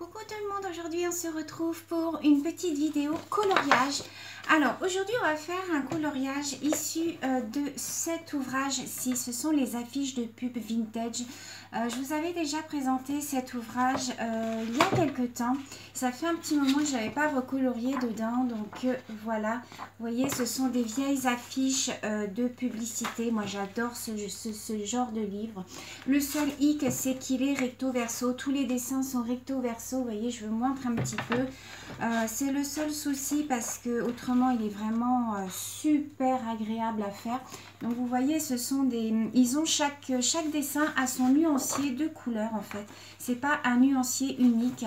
Coucou tout le monde, aujourd'hui on se retrouve pour une petite vidéo coloriage. Alors aujourd'hui on va faire un coloriage issu de cet ouvrage-ci, ce sont les affiches de pub vintage. Je vous avais déjà présenté cet ouvrage il y a quelques temps, ça fait un petit moment que je n'avais pas recolorié dedans, donc voilà, vous voyez ce sont des vieilles affiches de publicité, moi j'adore ce genre de livre. Le seul hic c'est qu'il est recto verso, tous les dessins sont recto verso, vous voyez je vous montre un petit peu, c'est le seul souci parce que autrement il est vraiment super agréable à faire. Donc vous voyez ce sont des, ils ont chaque dessin a son nuancier de couleurs en fait, c'est pas un nuancier unique.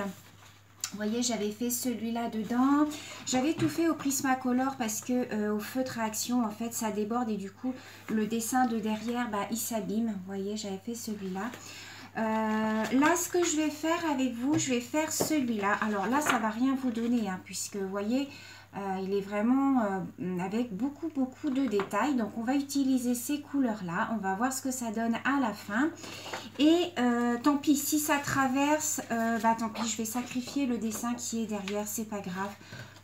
Vous voyez, j'avais fait celui-là dedans. J'avais tout fait au Prismacolor parce que au feutre à action, en fait, ça déborde et du coup, le dessin de derrière, bah, il s'abîme. Vous voyez, j'avais fait celui-là. Là, ce que je vais faire avec vous, je vais faire celui-là. Alors là, ça va rien vous donner, hein, puisque, vous voyez, il est vraiment avec beaucoup de détails. Donc, on va utiliser ces couleurs-là. On va voir ce que ça donne à la fin. Et tant pis, si ça traverse, bah tant pis, je vais sacrifier le dessin qui est derrière, c'est pas grave.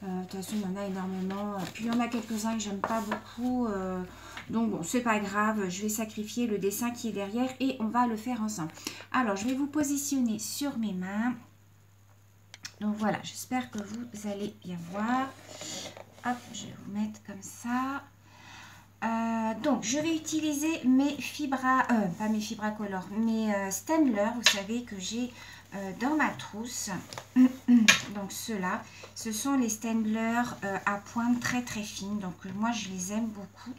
De toute façon, il y en a énormément. Puis, il y en a quelques-uns que j'aime pas beaucoup. Donc, bon, c'est pas grave. Je vais sacrifier le dessin qui est derrière et on va le faire ensemble. Alors, je vais vous positionner sur mes mains. Donc, voilà, j'espère que vous allez bien voir. Hop, je vais vous mettre comme ça. Donc, je vais utiliser mes pas mes Fibracolor, mes Staedtler, vous savez, que j'ai dans ma trousse. Donc, ceux-là, ce sont les Staedtler à pointe très fine. Donc, moi, je les aime beaucoup.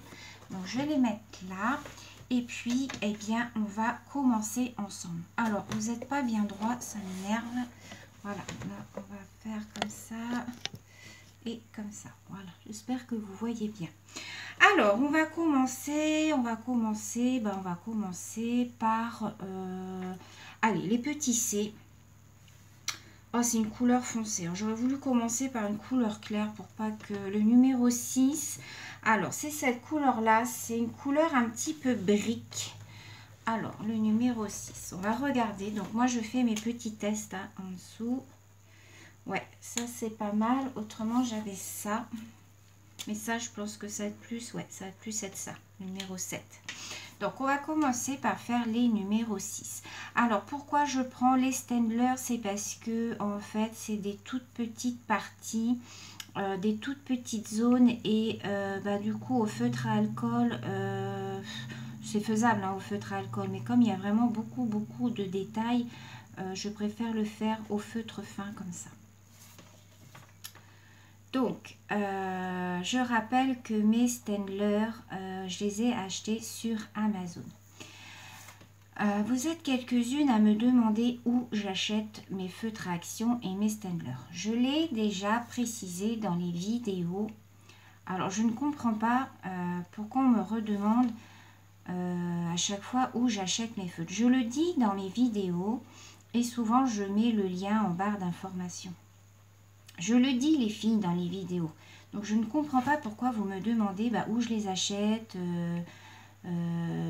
Donc, je vais les mettre là. Et puis, eh bien, on va commencer ensemble. Alors, vous n'êtes pas bien droit, ça m'énerve. Voilà, là, on va faire comme ça. Et comme ça, voilà. J'espère que vous voyez bien. Alors, on va commencer par, allez, les petits C. Oh, c'est une couleur foncée. J'aurais voulu commencer par une couleur claire pour pas que le numéro 6. Alors, c'est cette couleur-là. C'est une couleur un petit peu brique. Alors, le numéro 6. On va regarder. Donc, moi, je fais mes petits tests hein, en dessous. Ouais, ça, c'est pas mal. Autrement, j'avais ça. Mais ça, je pense que ça va être plus, ouais, ça va plus être ça, numéro 7. Donc, on va commencer par faire les numéros 6. Alors, pourquoi je prends les Staedtler? C'est parce que, en fait, c'est des toutes petites parties, des toutes petites zones. Et, bah, du coup, au feutre à alcool, c'est faisable hein, au feutre à alcool. Mais comme il y a vraiment beaucoup de détails, je préfère le faire au feutre fin comme ça. Donc, je rappelle que mes Staedtler, je les ai achetés sur Amazon. Vous êtes quelques-unes à me demander où j'achète mes feutres à action et mes Staedtler. Je l'ai déjà précisé dans les vidéos. Alors, je ne comprends pas pourquoi on me redemande à chaque fois où j'achète mes feutres. Je le dis dans mes vidéos et souvent je mets le lien en barre d'information. Je le dis les filles dans les vidéos. Donc je ne comprends pas pourquoi vous me demandez bah, où je les achète,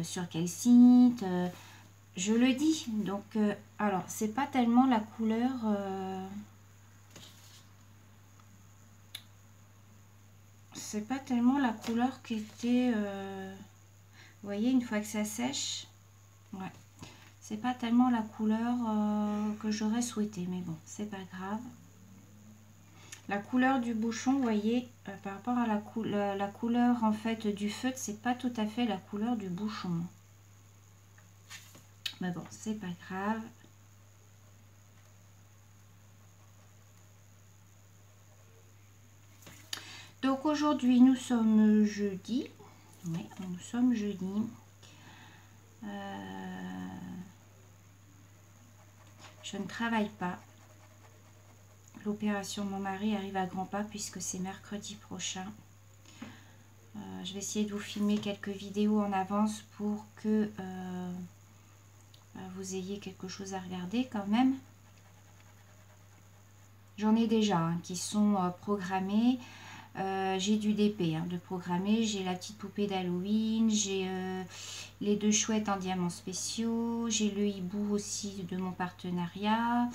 sur quel site. Je le dis. Donc alors c'est pas tellement la couleur. C'est pas tellement la couleur qui était. Vous voyez une fois que ça sèche. Ouais. C'est pas tellement la couleur que j'aurais souhaité. Mais bon, c'est pas grave. La couleur du bouchon, vous voyez, par rapport à la couleur en fait du feutre, c'est pas tout à fait la couleur du bouchon. Mais bon, c'est pas grave. Donc aujourd'hui, nous sommes jeudi. Oui, nous sommes jeudi. Je ne travaille pas. L'opération de mon mari arrive à grands pas puisque c'est mercredi prochain. Je vais essayer de vous filmer quelques vidéos en avance pour que vous ayez quelque chose à regarder quand même. J'en ai déjà hein, qui sont programmés. J'ai du DP hein, de programmer. J'ai la petite poupée d'Halloween. J'ai les deux chouettes en diamants spéciaux. J'ai le hibou aussi de mon partenariat.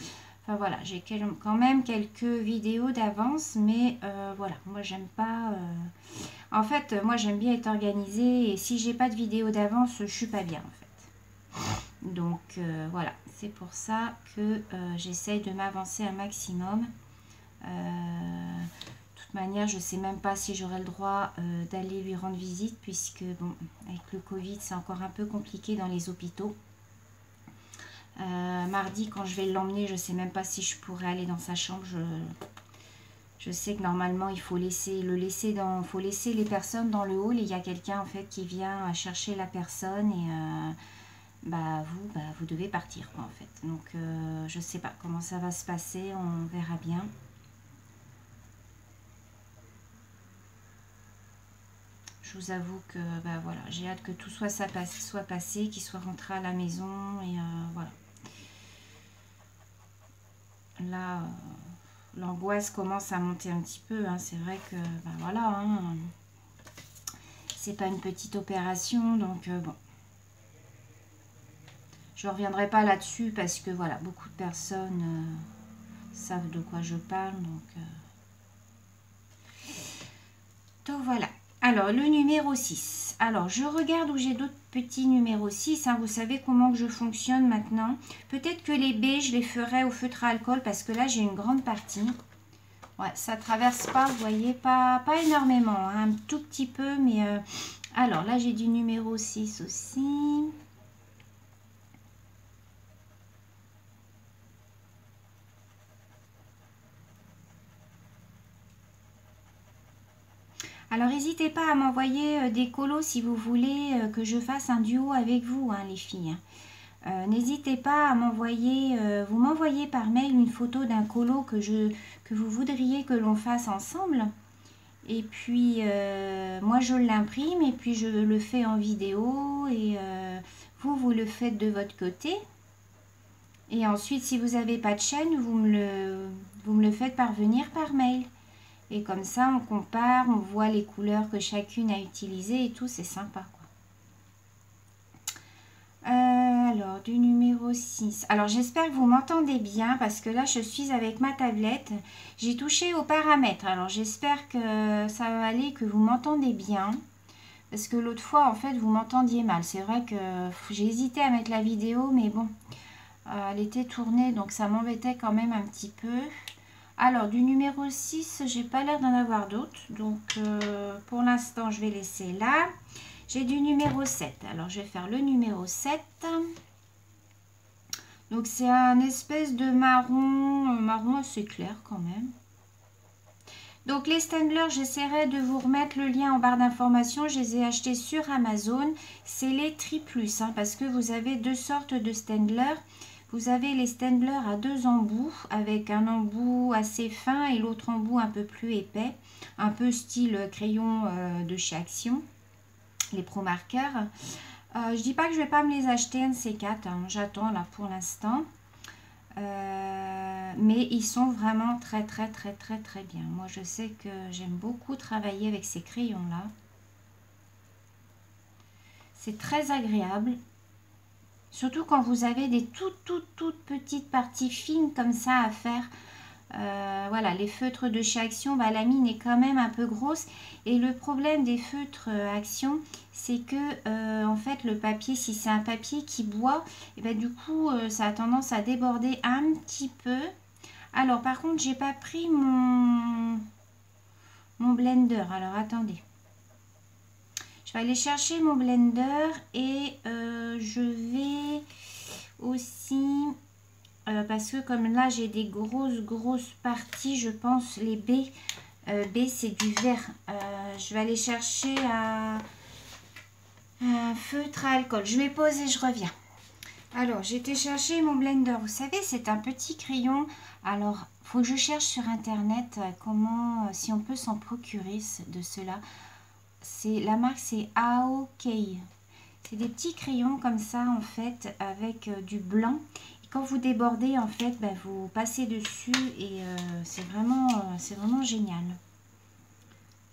Enfin voilà, j'ai quand même quelques vidéos d'avance, mais voilà, moi j'aime pas... En fait, moi j'aime bien être organisée, et si j'ai pas de vidéo d'avance, je suis pas bien en fait. Donc voilà, c'est pour ça que j'essaye de m'avancer un maximum. De toute manière, je sais même pas si j'aurai le droit d'aller lui rendre visite, puisque bon, avec le Covid, c'est encore un peu compliqué dans les hôpitaux. Mardi, quand je vais l'emmener, je sais même pas si je pourrais aller dans sa chambre. Je sais que normalement, il faut laisser les personnes dans le hall, et il y a quelqu'un en fait qui vient chercher la personne, et vous devez partir quoi, en fait. Donc je sais pas comment ça va se passer, on verra bien. Je vous avoue que voilà, j'ai hâte que tout soit passé, qu'il soit rentré à la maison, et voilà. Là, l'angoisse commence à monter un petit peu, hein. C'est vrai que, voilà, hein, c'est pas une petite opération, donc bon. Je ne reviendrai pas là-dessus, parce que, voilà, beaucoup de personnes savent de quoi je parle, donc voilà. Alors, le numéro 6. Alors, je regarde où j'ai d'autres petits numéros 6. Hein. Vous savez comment que je fonctionne maintenant. Peut-être que les B, je les ferai au feutre à alcool, parce que là, j'ai une grande partie. Ouais, ça traverse pas, vous voyez, pas énormément. Hein, un tout petit peu, mais... alors, là, j'ai du numéro 6 aussi. Alors, n'hésitez pas à m'envoyer des colos si vous voulez que je fasse un duo avec vous, hein, les filles. N'hésitez pas à m'envoyer, vous m'envoyez par mail une photo d'un colo que vous voudriez que l'on fasse ensemble. Et puis, moi, je l'imprime et puis je le fais en vidéo, et vous le faites de votre côté. Et ensuite, si vous n'avez pas de chaîne, vous me le faites parvenir par mail. Et comme ça, on compare, on voit les couleurs que chacune a utilisées et tout, c'est sympa, quoi. Alors, du numéro 6. Alors, j'espère que vous m'entendez bien, parce que là, je suis avec ma tablette. J'ai touché aux paramètres. Alors, j'espère que ça va aller, que vous m'entendez bien. Parce que l'autre fois, en fait, vous m'entendiez mal. C'est vrai que j'ai hésité à mettre la vidéo, mais bon, elle était tournée, donc ça m'embêtait quand même un petit peu. Alors, du numéro 6, j'ai pas l'air d'en avoir d'autres. Donc, pour l'instant, je vais laisser là. J'ai du numéro 7. Alors, je vais faire le numéro 7. Donc, c'est un espèce de marron assez clair quand même. Donc, les Staendler, j'essaierai de vous remettre le lien en barre d'informations. Je les ai achetés sur Amazon. C'est les Triplus, hein, parce que vous avez deux sortes de Staendler. Vous avez les Staendler à deux embouts, avec un embout assez fin et l'autre embout un peu plus épais, un peu style crayon de chez Action, les Pro Markers. Je dis pas que je vais pas me les acheter, un de ces quatre, hein, j'attends là pour l'instant. Mais ils sont vraiment très bien. Moi, je sais que j'aime beaucoup travailler avec ces crayons-là. C'est très agréable. Surtout quand vous avez des toutes petites parties fines comme ça à faire. Voilà, les feutres de chez Action, la mine est quand même un peu grosse. Et le problème des feutres Action, c'est que en fait le papier, si c'est un papier qui boit, et du coup ça a tendance à déborder un petit peu. Alors par contre, j'ai pas pris mon blender. Alors attendez. Je vais aller chercher mon blender, et je vais aussi, parce que comme là j'ai des grosses parties, je pense les B, c'est du vert. Je vais aller chercher un feutre à alcool. Je vais poser, je reviens. Alors, j'ai été chercher mon blender. Vous savez, c'est un petit crayon. Alors, faut que je cherche sur internet comment, si on peut s'en procurer de cela. La marque, c'est Aokei. C'est des petits crayons comme ça, en fait, avec du blanc. Et quand vous débordez, en fait, vous passez dessus, et c'est vraiment génial.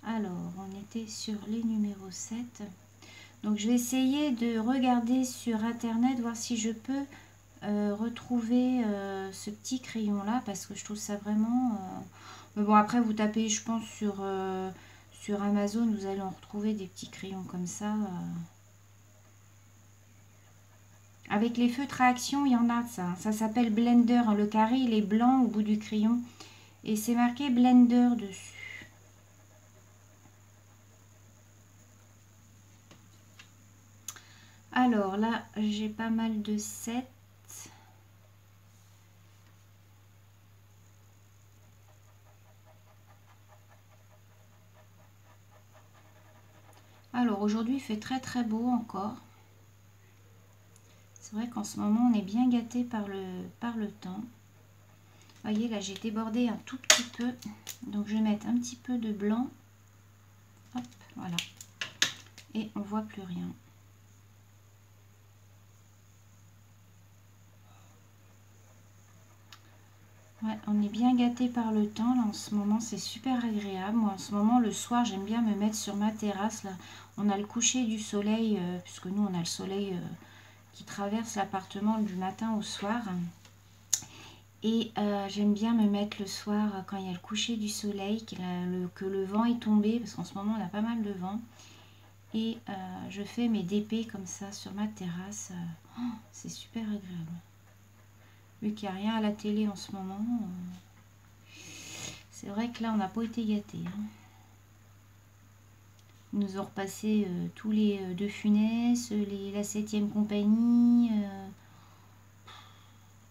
Alors, on était sur les numéros 7. Donc, je vais essayer de regarder sur internet, voir si je peux retrouver ce petit crayon là parce que je trouve ça vraiment... Mais bon, après vous tapez, je pense, sur Amazon, vous allez en retrouver des petits crayons comme ça. Avec les feutres à action, il y en a ça. Ça s'appelle Blender. Le carré, il est blanc au bout du crayon. Et c'est marqué Blender dessus. Alors là, j'ai pas mal de sets. Alors aujourd'hui, il fait très très beau encore. C'est vrai qu'en ce moment, on est bien gâté par le temps. Vous voyez, là, j'ai débordé un tout petit peu. Donc, je vais mettre un petit peu de blanc. Hop, voilà. Et on voit plus rien. Ouais, on est bien gâté par le temps. Là, en ce moment, c'est super agréable. Moi, en ce moment, le soir, j'aime bien me mettre sur ma terrasse. Là, on a le coucher du soleil, puisque nous, on a le soleil qui traverse l'appartement du matin au soir. Et j'aime bien me mettre le soir quand il y a le coucher du soleil, que le vent est tombé, parce qu'en ce moment on a pas mal de vent. Et je fais mes DP comme ça sur ma terrasse. Oh, c'est super agréable. Vu qu'il n'y a rien à la télé en ce moment, c'est vrai que là on n'a pas été gâtés. Hein. Ils nous ont repassé tous les De Funès, la 7e compagnie.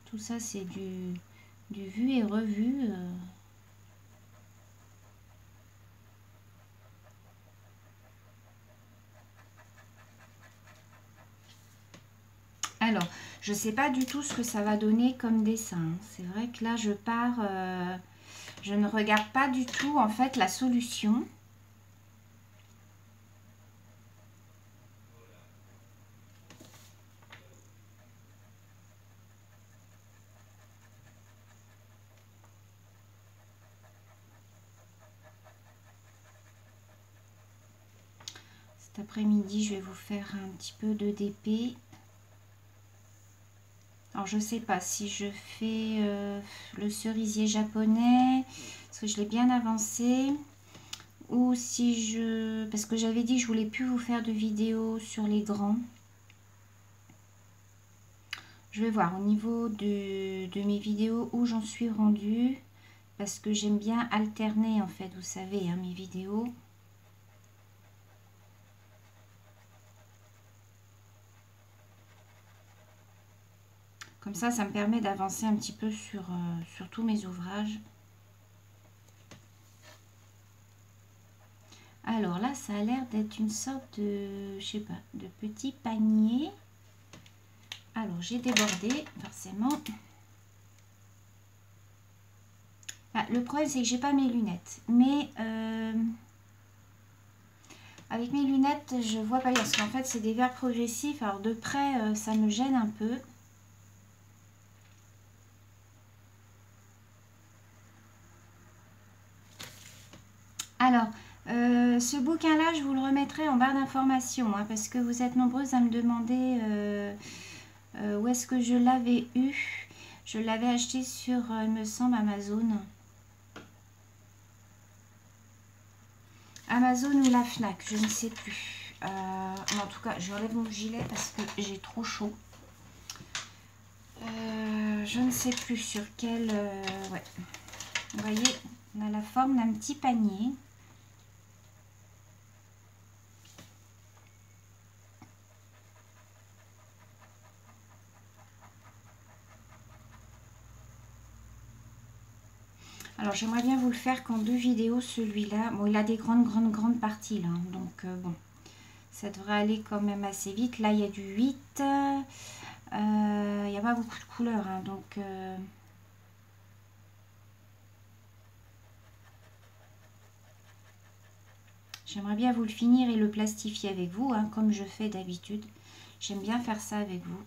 Tout ça c'est du vu et revu. Alors, je ne sais pas du tout ce que ça va donner comme dessin. C'est vrai que là, je pars... je ne regarde pas du tout, en fait, la solution. Cet après-midi, je vais vous faire un petit peu de DP. Alors, je ne sais pas si je fais le cerisier japonais, parce que je l'ai bien avancé. Ou si je... Parce que j'avais dit que je voulais plus vous faire de vidéos sur les grands. Je vais voir au niveau de mes vidéos où j'en suis rendue. Parce que j'aime bien alterner, en fait, vous savez, hein, mes vidéos. Comme ça me permet d'avancer un petit peu sur tous mes ouvrages. Alors là, ça a l'air d'être une sorte de, je sais pas, de petit panier. Alors, j'ai débordé, forcément. Ah, le problème, c'est que j'ai pas mes lunettes. Mais avec mes lunettes, je vois pas bien. Parce qu'en fait, c'est des verres progressifs. Alors, de près, ça me gêne un peu. Alors, ce bouquin-là, je vous le remettrai en barre d'informations, hein, parce que vous êtes nombreuses à me demander où est-ce que je l'avais eu. Je l'avais acheté sur, il me semble, Amazon. Amazon ou la Fnac, je ne sais plus. En tout cas, j'enlève mon gilet parce que j'ai trop chaud. Je ne sais plus sur quel... ouais. Vous voyez, on a la forme d'un petit panier. Alors, j'aimerais bien vous le faire qu'en 2 vidéos, celui-là. Bon, il a des grandes parties, là. Donc, bon, ça devrait aller quand même assez vite. Là, il y a du 8. Il n'y a pas beaucoup de couleurs, hein, donc... J'aimerais bien vous le finir et le plastifier avec vous, hein, comme je fais d'habitude. J'aime bien faire ça avec vous.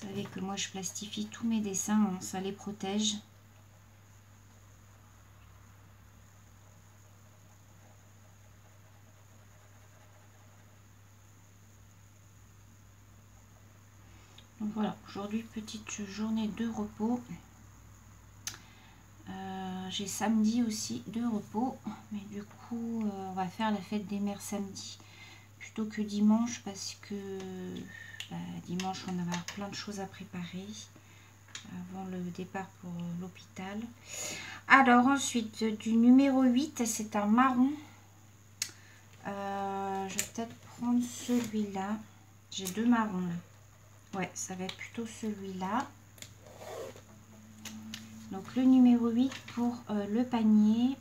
savez que moi je plastifie tous mes dessins, hein, ça les protège. Donc voilà, aujourd'hui petite journée de repos. J'ai samedi aussi de repos, mais du coup on va faire la fête des mères samedi plutôt que dimanche parce que dimanche on va avoir plein de choses à préparer avant le départ pour l'hôpital. Alors ensuite du numéro 8, c'est un marron. Je vais peut-être prendre celui-là. J'ai deux marrons là. Ouais, ça va être plutôt celui-là. Donc le numéro 8 pour le panier.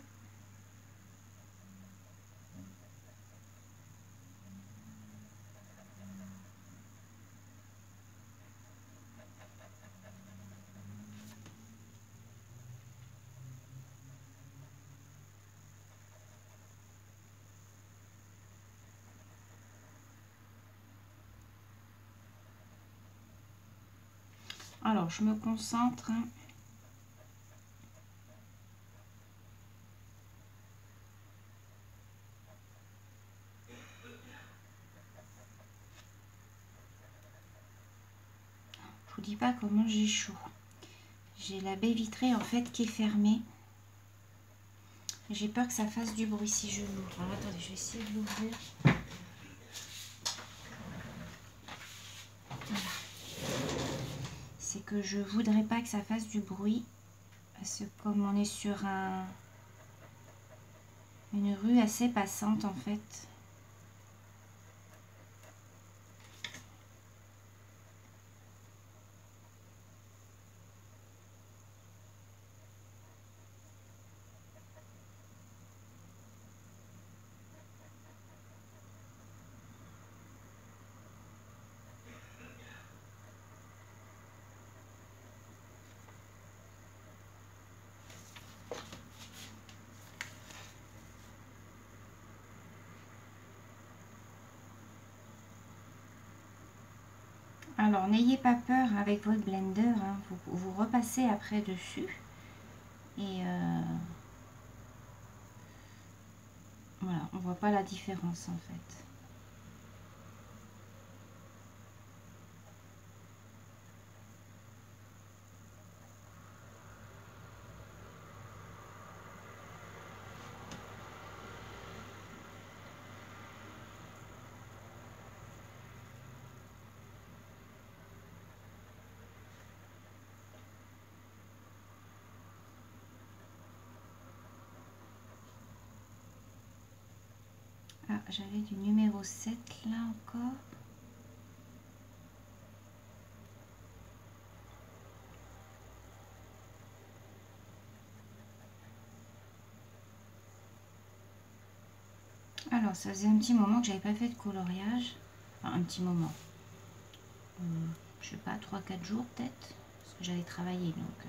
Alors je me concentre. Je vous dis pas comment j'ai chaud. J'ai la baie vitrée en fait qui est fermée. J'ai peur que ça fasse du bruit si je l'ouvre. Alors attendez, je vais essayer de l'ouvrir. Voilà. C'est que je voudrais pas que ça fasse du bruit. Parce que comme on est sur une rue assez passante en fait. Alors n'ayez pas peur avec votre blender, hein. Vous repassez après dessus. Et voilà, on voit pas la différence en fait. Ah, j'avais du numéro 7 là encore. Alors, ça faisait un petit moment que j'avais pas fait de coloriage. Enfin, un petit moment. Je sais pas, 3-4 jours peut-être. Parce que j'avais travaillé. Donc,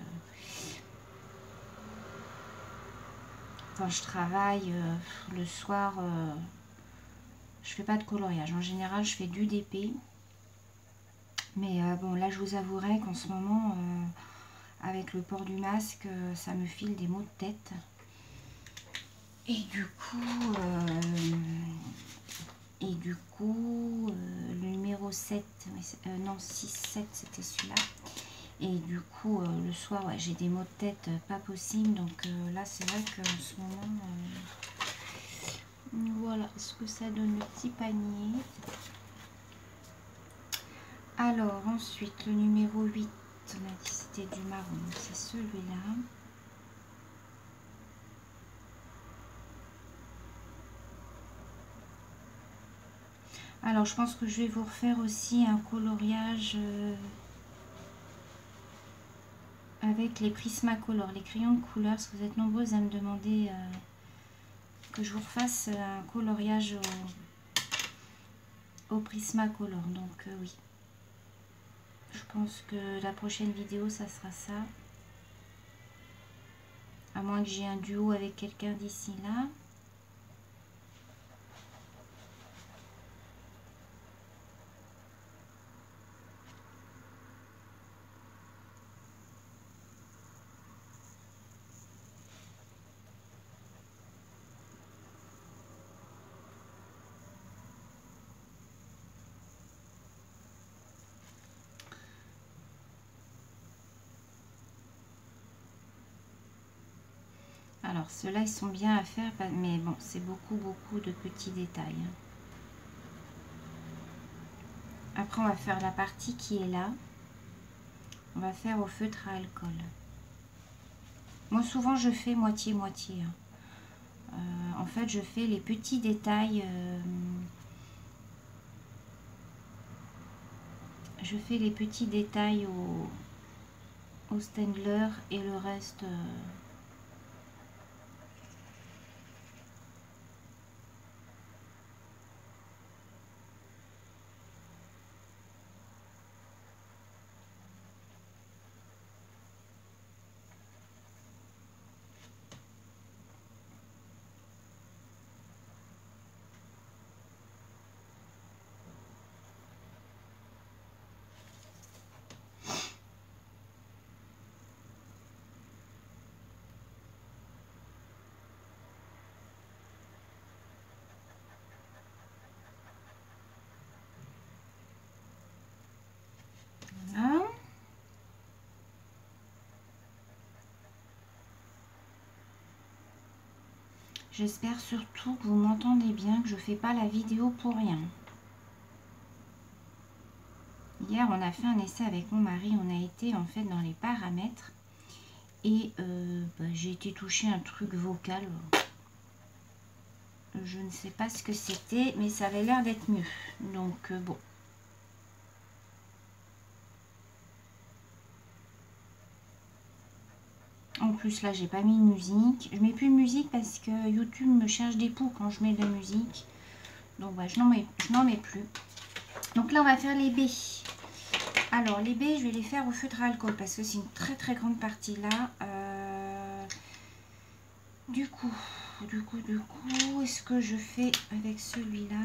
quand je travaille le soir, je fais pas de coloriage. En général, je fais du DP. Mais bon, là, je vous avouerai qu'en ce moment, avec le port du masque, ça me file des maux de tête. Et du coup, le numéro 7, non 6, 7 c'était celui-là. Et du coup, le soir, ouais, j'ai des maux de tête pas possible. Donc là, c'est vrai qu'en ce moment, voilà ce que ça donne le petit panier. Alors, ensuite, le numéro 8, on a dit c'était du marron, c'est celui-là. Alors, je pense que je vais vous refaire aussi un coloriage avec les Prismacolor, les crayons de couleur, parce que vous êtes nombreuses à me demander que je vous refasse un coloriage au Prismacolor. Donc, oui. Je pense que la prochaine vidéo, ça sera ça. À moins que j'ai un duo avec quelqu'un d'ici là. Alors, ceux-là, ils sont bien à faire, mais bon, c'est beaucoup de petits détails. Après, on va faire la partie qui est là. On va faire au feutre à alcool. Moi, souvent, je fais moitié-moitié. En fait, je fais les petits détails. Je fais les petits détails au Staedtler et le reste... Voilà. J'espère surtout que vous m'entendez bien, que je ne fais pas la vidéo pour rien. Hier, on a fait un essai avec mon mari, on a été en fait dans les paramètres et j'ai été toucher un truc vocal. Je ne sais pas ce que c'était, mais ça avait l'air d'être mieux. Donc bon. En plus là, j'ai pas mis de musique. Je mets plus de musique parce que YouTube me cherche des poux quand je mets de la musique. Donc ouais, je n'en mets plus. Donc là, on va faire les baies. Alors les baies, je vais les faire au feutre à alcool parce que c'est une très grande partie là. Du coup, est-ce que je fais avec celui-là?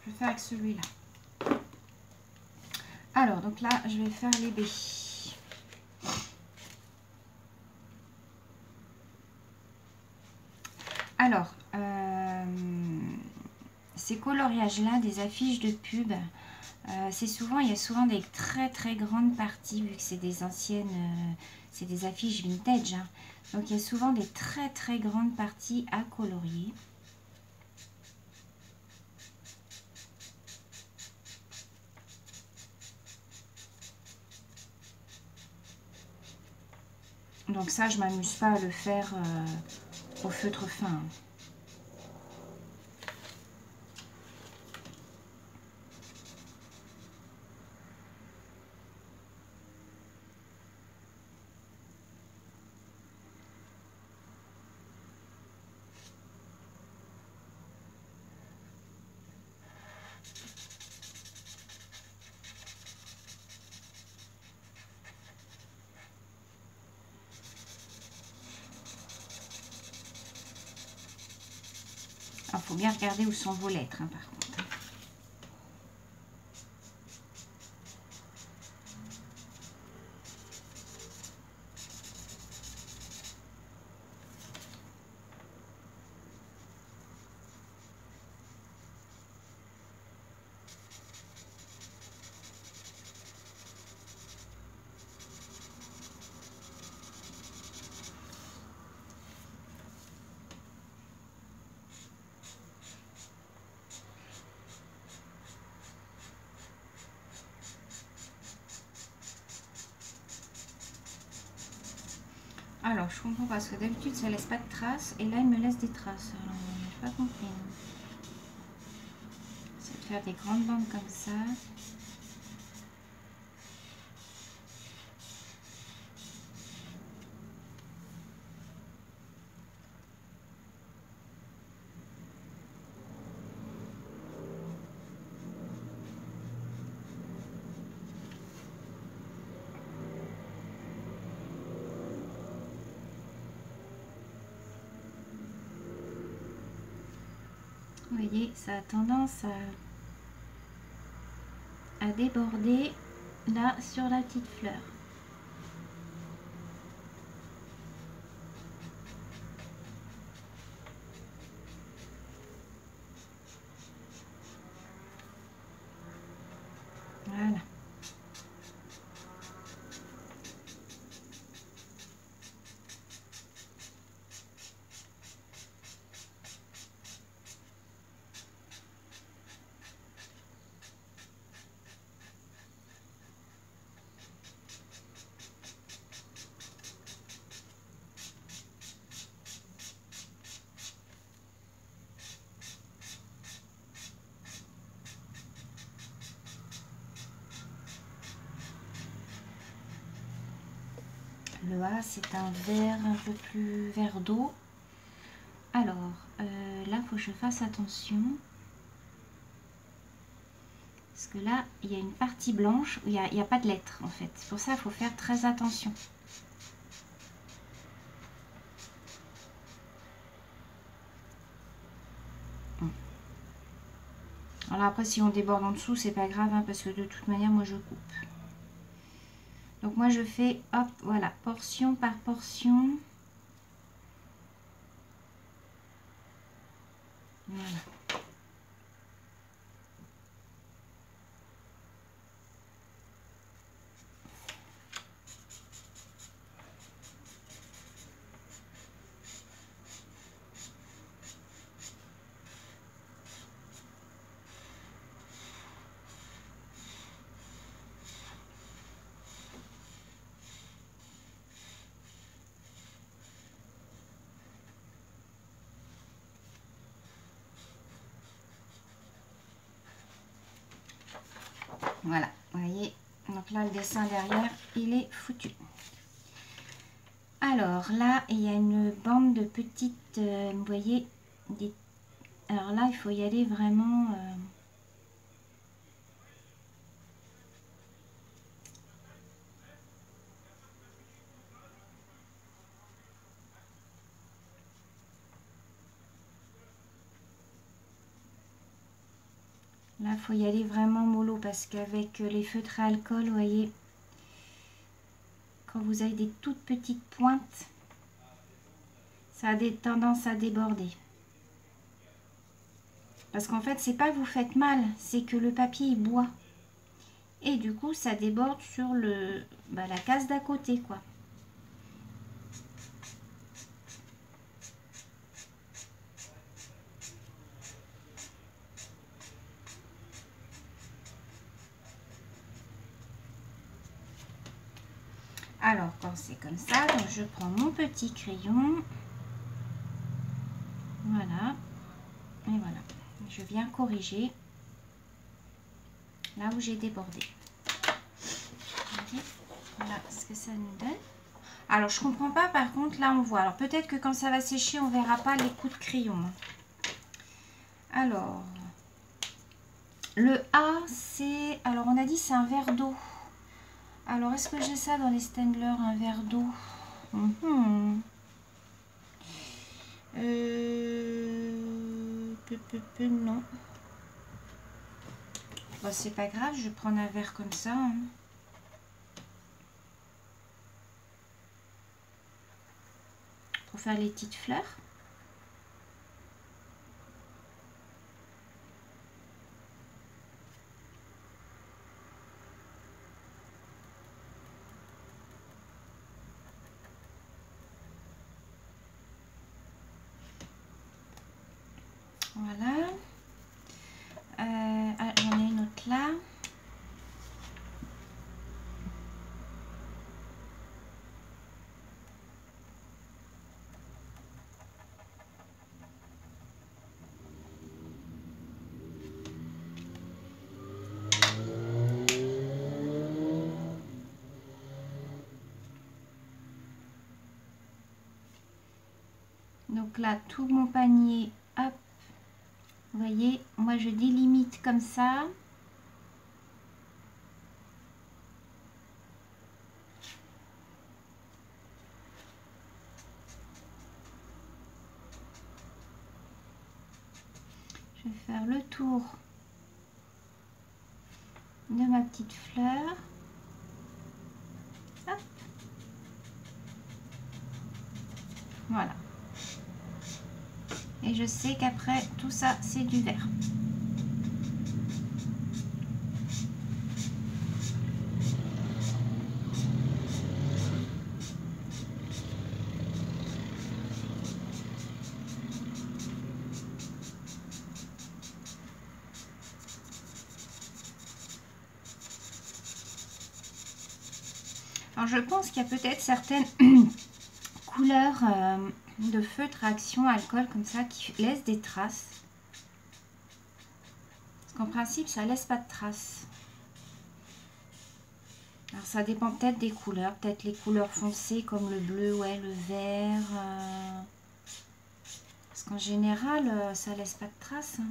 Je vais faire avec celui-là. Alors, donc là, je vais faire les baies. Alors, ces coloriages-là, des affiches de pub, il y a souvent des très grandes parties, vu que c'est des anciennes, c'est des affiches vintage. Hein. Donc, il y a souvent des très grandes parties à colorier. Donc ça, je m'amuse pas à le faire au feutre fin. Il faut bien regarder où sont vos lettres, hein, par contre. Alors, je comprends parce que d'habitude, ça laisse pas de traces. Et là, il me laisse des traces. Alors, je n'ai pas compris. C'est de faire des grandes bandes comme ça. Vous voyez, ça a tendance à déborder là sur la petite fleur. Le A, c'est un vert un peu plus vert d'eau. Alors, là, il faut que je fasse attention. Parce que là, il y a une partie blanche où il n'y a pas de lettres, en fait. Pour ça, il faut faire très attention. Alors après, si on déborde en dessous, c'est pas grave, hein, parce que de toute manière, moi, je coupe. Donc moi, je fais, hop, voilà, portion par portion. Voilà. Voilà, vous voyez, donc là le dessin derrière, il est foutu. Alors là, il y a une bande de petites, vous voyez, alors là, il faut y aller vraiment... Là, il faut y aller vraiment mollo parce qu'avec les feutres à alcool, vous voyez, quand vous avez des toutes petites pointes, ça a des tendances à déborder. Parce qu'en fait, c'est pas que vous faites mal, c'est que le papier il boit. Et du coup, ça déborde sur la case d'à côté, quoi. Alors, quand c'est comme ça, donc je prends mon petit crayon. Voilà. Et voilà. Je viens corriger là où j'ai débordé. Voilà ce que ça nous donne. Alors, je comprends pas, par contre, là, on voit. Alors, peut-être que quand ça va sécher, on verra pas les coups de crayon. Alors, le A, c'est... Alors, on a dit c'est un verre d'eau. Alors, est-ce que j'ai ça dans les Staedtler, un verre d'eau? Non. Bon, c'est pas grave, je vais prendre un verre comme ça. Hein. Pour faire les petites fleurs. Voilà. J'en ai une autre là. Donc là, tout mon panier, hop, vous voyez, moi je délimite comme ça. Je vais faire le tour de ma petite fleur. Hop. Voilà. Et je sais qu'après, tout ça, c'est du vert. Alors, je pense qu'il y a peut-être certaines couleurs de feutre à action alcool comme ça qui laissent des traces. Parce qu'en principe, ça laisse pas de traces. Alors ça dépend peut-être des couleurs, peut-être les couleurs foncées comme le bleu, ouais, le vert. Parce qu'en général, ça laisse pas de traces. Hein.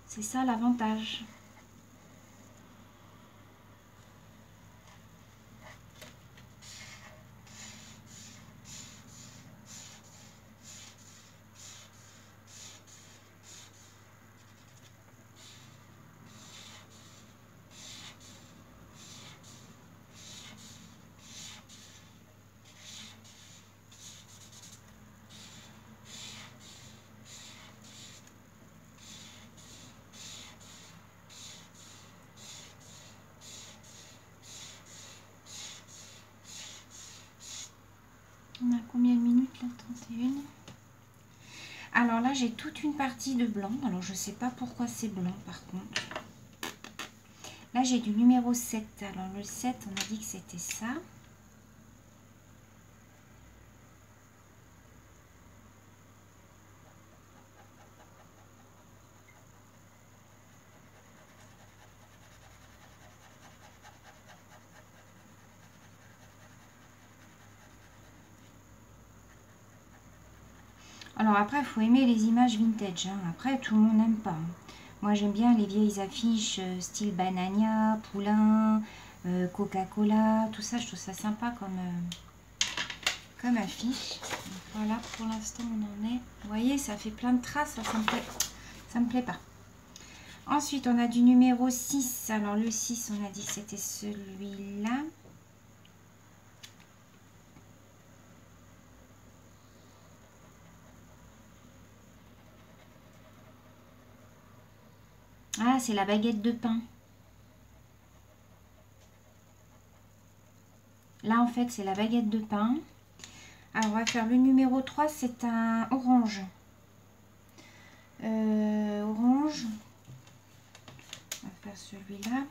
C'est ça l'avantage. On a combien de minutes là? 31. Alors là, j'ai toute une partie de blanc. Alors, je ne sais pas pourquoi c'est blanc par contre. Là, j'ai du numéro 7. Alors, le 7, on a dit que c'était ça. Alors après, il faut aimer les images vintage. Hein. Après, tout le monde n'aime pas. Hein. Moi, j'aime bien les vieilles affiches style Banania, Poulain, Coca-Cola, tout ça. Je trouve ça sympa comme affiche. Donc, voilà, pour l'instant, on en est. Vous voyez, ça fait plein de traces. Ça me plaît pas. Ensuite, on a du numéro 6. Alors, le 6, on a dit que c'était celui-là. Ah, c'est la baguette de pain. Là, en fait, c'est la baguette de pain. Alors, on va faire le numéro 3, c'est un orange. Orange. On va faire celui-là.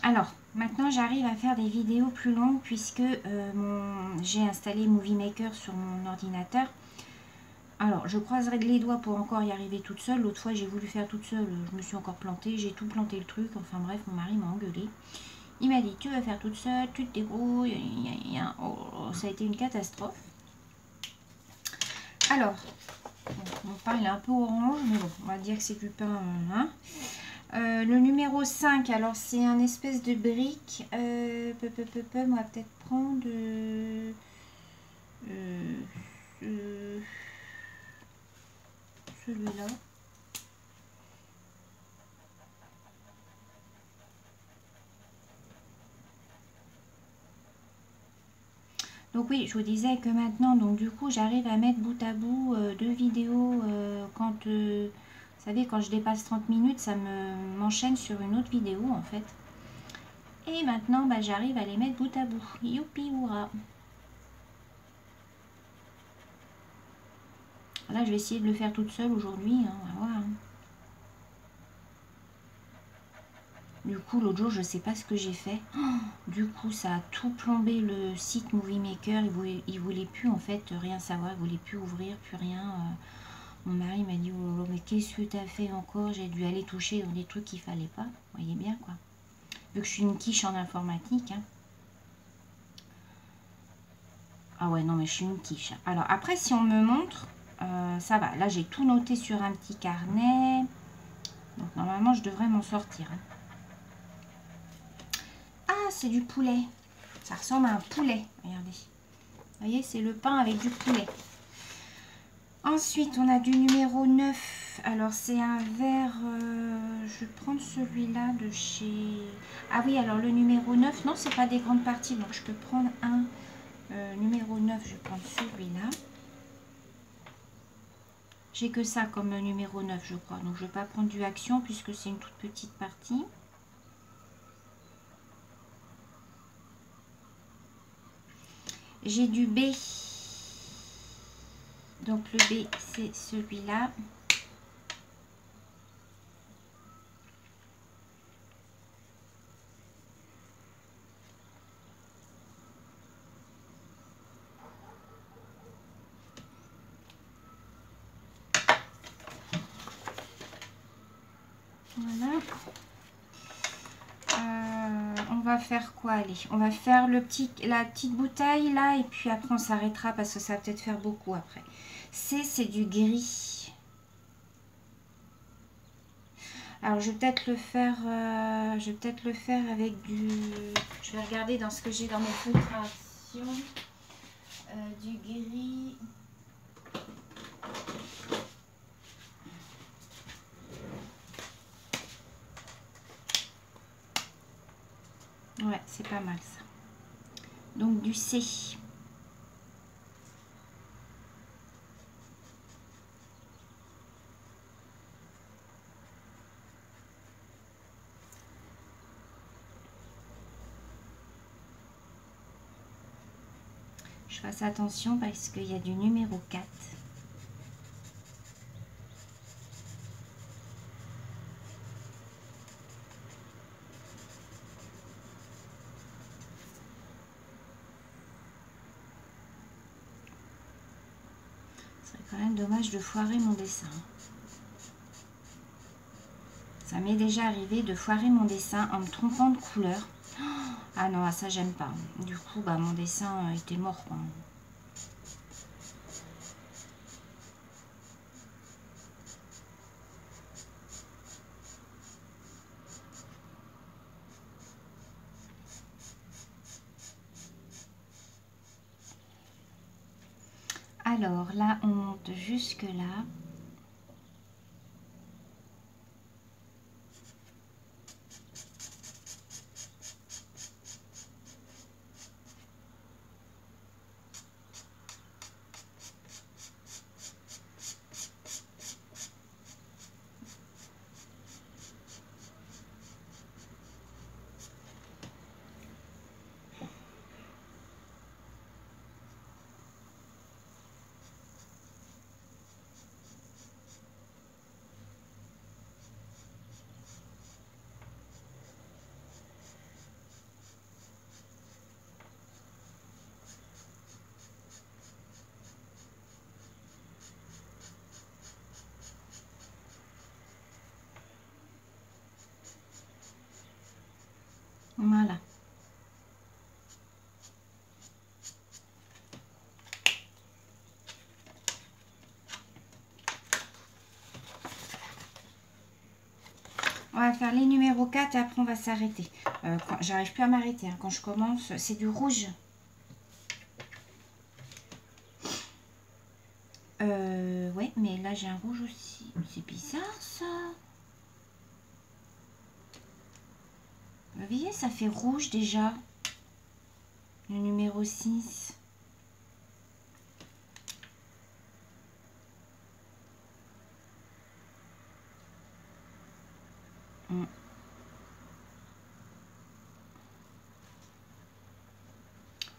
Alors, maintenant j'arrive à faire des vidéos plus longues puisque j'ai installé Movie Maker sur mon ordinateur. Alors, je croiserai les doigts pour encore y arriver toute seule. L'autre fois, j'ai voulu faire toute seule, je me suis encore plantée. J'ai tout planté le truc. Enfin bref, mon mari m'a engueulé. Il m'a dit, tu vas faire toute seule, tu te débrouilles. Oh, ça a été une catastrophe. Alors, mon pain il est un peu orange, mais bon, on va dire que c'est du pain. Hein. Le numéro 5, alors c'est un espèce de brique. On va peut-être prendre celui-là. Donc oui, je vous disais que maintenant, donc du coup, j'arrive à mettre bout à bout deux vidéos quand, vous savez, quand je dépasse 30 minutes, ça m'enchaîne sur une autre vidéo en fait. Et maintenant, bah, j'arrive à les mettre bout à bout. Youpi, hurrah! Là, je vais essayer de le faire toute seule aujourd'hui. Hein, on va voir. Hein. Du coup, l'autre jour, je ne sais pas ce que j'ai fait. Oh, du coup, ça a tout plombé le site Movie Maker. Il voulait plus, en fait, rien savoir. Il voulait plus ouvrir, plus rien. Mon mari m'a dit, oh, mais qu'est-ce que tu as fait encore? J'ai dû aller toucher dans des trucs qu'il fallait pas. Vous voyez bien, quoi. Vu que je suis une quiche en informatique. Hein. Ah ouais, non, mais je suis une quiche. Alors, après, si on me montre, ça va. Là, j'ai tout noté sur un petit carnet. Donc, normalement, je devrais m'en sortir. Hein. Ah, c'est du poulet. Ça ressemble à un poulet. Regardez. Vous voyez, c'est le pain avec du poulet. Ensuite, on a du numéro 9. Alors, c'est un verre... je vais prendre celui-là de chez... Ah oui, alors le numéro 9, non, c'est pas des grandes parties. Donc, je peux prendre un numéro 9. Je vais prendre celui-là. J'ai que ça comme numéro 9, je crois. Donc, je ne vais pas prendre du Action puisque c'est une toute petite partie. j'ai du B. Donc le B, c'est celui-là. Voilà. On va faire quoi? Allez, on va faire la petite bouteille là, et puis après on s'arrêtera parce que ça va peut-être faire beaucoup après. C'est du gris. Alors je vais peut-être le faire, avec du. Je vais regarder dans ce que j'ai dans mes filtrations. Du gris. Ouais, c'est pas mal ça. Donc du C. Je fasse attention parce qu'il y a du numéro 4. Ce serait quand même dommage de foirer mon dessin. Ça m'est déjà arrivé de foirer mon dessin en me trompant de couleur. Ah non, ça j'aime pas. Du coup, bah, mon dessin était mort, quoi. Alors là, on monte jusque là. Voilà. On va faire les numéros 4 et après on va s'arrêter. J'arrive plus à m'arrêter. Hein. Quand je commence, c'est du rouge. Ouais, mais là j'ai un rouge aussi. C'est bizarre ça. Vous voyez, ça fait rouge déjà. Le numéro 6.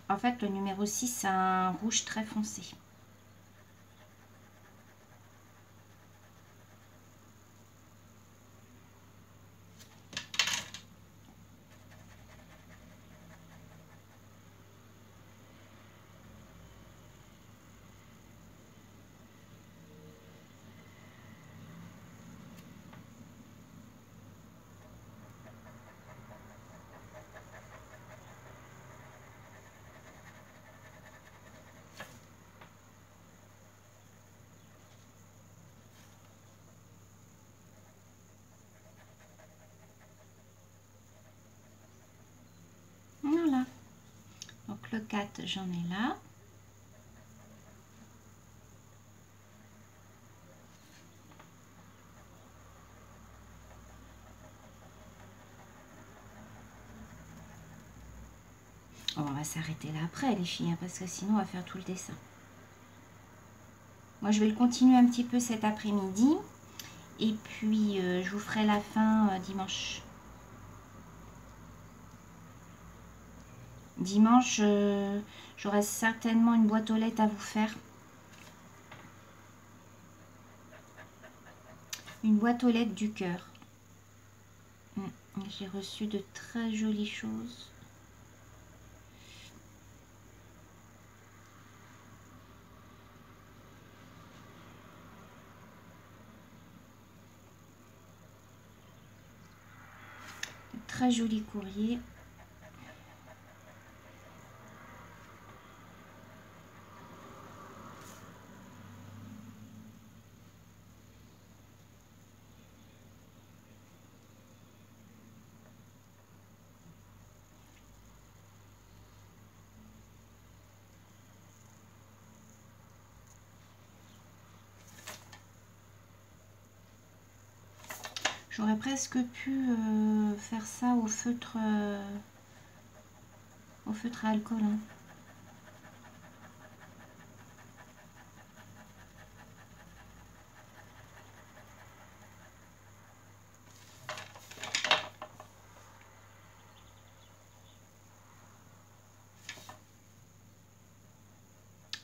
En fait, le numéro 6 a un rouge très foncé. Voilà. Donc le 4, j'en ai là. Oh, on va s'arrêter là après les filles, hein, parce que sinon on va faire tout le dessin. Moi je vais le continuer un petit peu cet après-midi. Et puis je vous ferai la fin dimanche. Dimanche, j'aurai certainement une boîte aux lettres à vous faire. Une boîte aux lettres du cœur. J'ai reçu de très jolies choses. De très jolis courriers. J'aurais presque pu faire ça au feutre à alcool. Hein.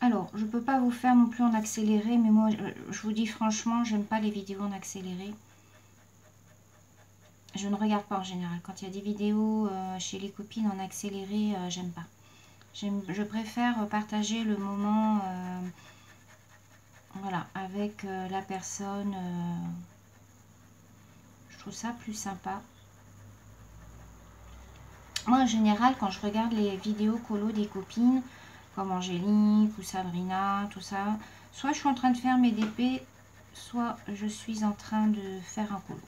Alors, je peux pas vous faire non plus en accéléré, mais moi, je vous dis franchement, j'aime pas les vidéos en accéléré. Je ne regarde pas en général. Quand il y a des vidéos chez les copines en accéléré, j'aime pas. Je préfère partager le moment voilà, avec la personne. Je trouve ça plus sympa. Moi, en général, quand je regarde les vidéos colo des copines, comme Angélique ou Sabrina, tout ça, soit je suis en train de faire mes DP, soit je suis en train de faire un colo.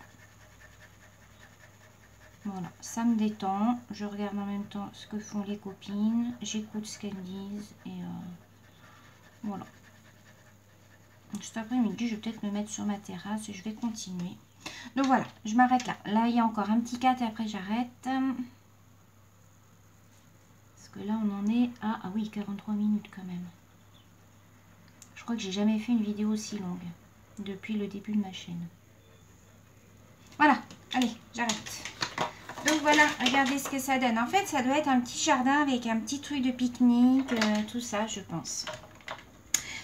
Voilà, ça me détend. Je regarde en même temps ce que font les copines. J'écoute ce qu'elles disent. Et voilà. Donc cet après-midi, je vais peut-être me mettre sur ma terrasse et je vais continuer. Donc voilà, je m'arrête là. Là, il y a encore un petit 4 et après j'arrête. Parce que là, on en est à... Ah oui, 43 minutes quand même. Je crois que j'ai jamais fait une vidéo aussi longue depuis le début de ma chaîne. Voilà, allez, j'arrête. Donc voilà, regardez ce que ça donne. En fait, ça doit être un petit jardin avec un petit truc de pique-nique, tout ça, je pense.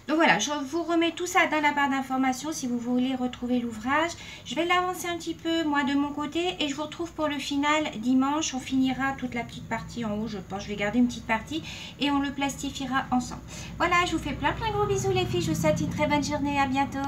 Donc voilà, je vous remets tout ça dans la barre d'informations si vous voulez retrouver l'ouvrage. Je vais l'avancer un petit peu, moi, de mon côté. Et je vous retrouve pour le final dimanche. On finira toute la petite partie en haut, je pense. Je vais garder une petite partie et on le plastifiera ensemble. Voilà, je vous fais plein gros bisous les filles. Je vous souhaite une très bonne journée. À bientôt.